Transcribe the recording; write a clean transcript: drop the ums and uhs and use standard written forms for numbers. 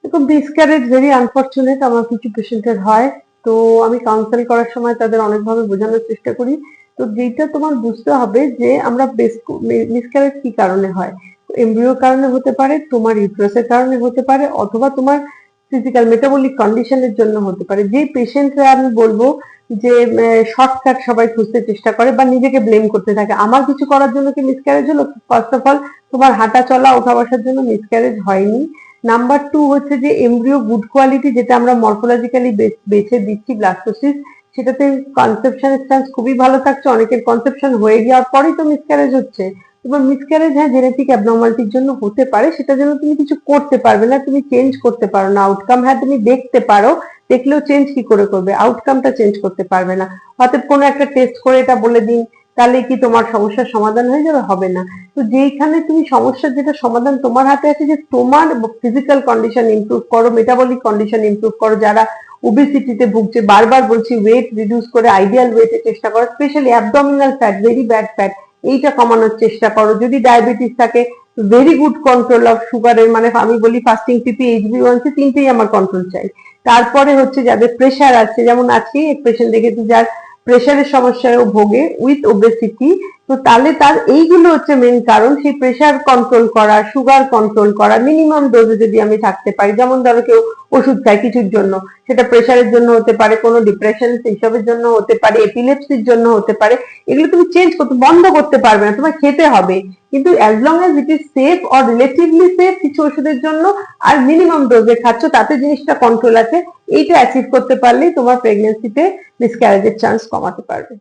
দেখো, miscarriage very unfortunate, আমার কিছু পেশেন্টের হয়। তো আমি কাউন্সেল করার সময় তাদের অনেকভাবে বোঝানোর চেষ্টা করি। তো যেটা তোমার বুঝতে হবে যে আমরা মিসক্যারেজ কি কারণে হয়। এমব্রিওর কারণে হতে পারে, তোমার ইউটেরাসের কারণে হতে পারে, অথবা তোমার ফিজিক্যাল মেটাবলিক কন্ডিশনের জন্য হতে পারে। যে পেশেন্টরা আমি বলবো যে শর্টকাট সবাই খুঁজতে চেষ্টা করে বা নিজেকে ব্লেম করতে থাকে, আমার কিছু করার জন্য কি মিসক্যারেজ হলো? ফার্স্ট অফ অল, তোমার হাঁটা চলা ওঠা বসার জন্য মিসক্যারেজ হয়নি। নাম্বার টু হচ্ছে যে এমব্রিও গুড কোয়ালিটি, যেটা আমরা মরফোলজিক্যালি বেছে দিচ্ছি ব্লাস্টোসিস, সেটাতে কনসেপশনের চান্স খুবই ভালো থাকছে। অনেকের কনসেপশন হয়ে যাওয়ার পরেই তো মিসক্যারেজ হচ্ছে। এবার মিসক্যারেজ, হ্যাঁ, জেনেটিক অ্যাবনর্মালিটির জন্য হতে পারে, সেটার জন্য তুমি কিছু করতে পারবে না, তুমি চেঞ্জ করতে পারো না আউটকাম। হ্যাঁ, তুমি দেখতে পারো, দেখলেও চেঞ্জ কি করে করবে? আউটকামটা চেঞ্জ করতে পারবে না। অতএব কোনো একটা টেস্ট করে এটা বলে দিন, তাহলে কি তোমার সমস্যার সমাধান হয়ে যাবে? হবে না। তো যেইখানে তুমি সমস্যার যেটা সমাধান তোমার হাতে আছে, যে তোমার ফিজিক্যাল কন্ডিশন ইমপ্রুভ করো, মেটাবলিক কন্ডিশন ইমপ্রুভ করো। যারা ওবেসিটিতে ভুগছে, বারবার বলছি ওয়েট রিডিউস করে আইডিয়াল ওয়েটে চেষ্টা করো, specially abdominal fat, very bad fat, এইটা কমানোর চেষ্টা করো। যদি ডায়াবেটিস থাকে, ভেরি গুড কন্ট্রোল অফ সুগারের, মানে আমি বলি ফাস্টিং, পিপি, HbA1c, তিনটেই আমার কন্ট্রোল চাই। তারপরে হচ্ছে যাদের প্রেশার আছে, যেমন আজকে এক পেশেন্ট দেখেছি যার প্রেশারের সমস্যায়ও ভোগে উইথ ওবেসিটি। তো তাহলে তার এইগুলো হচ্ছে মেন কারণ। সেই প্রেশার কন্ট্রোল করা, সুগার কন্ট্রোল করা, মিনিমাম ডোজে যদি আমি থাকতে পারি। যেমন ধরো কেউ ওষুধ খায় কিছুর জন্য, সেটা প্রেশারের জন্য হতে পারে, কোনো ডিপ্রেশন এইসবের জন্য হতে পারে, এপিলেপসির জন্য হতে পারে। এগুলো তুমি চেঞ্জ করতে, বন্ধ করতে পারবে না, তোমার খেতে হবে। কিন্তু as long as it is safe or relatively safe কিছু ওষুধের জন্য, আর মিনিমাম ডোজে খাচ্ছ, তাতে জিনিসটা কন্ট্রোল আছে, এইটা অ্যাচিভ করতে পারলেই তোমার প্রেগনেন্সিতে মিসক্যারেজের চান্স কমাতে পারবে।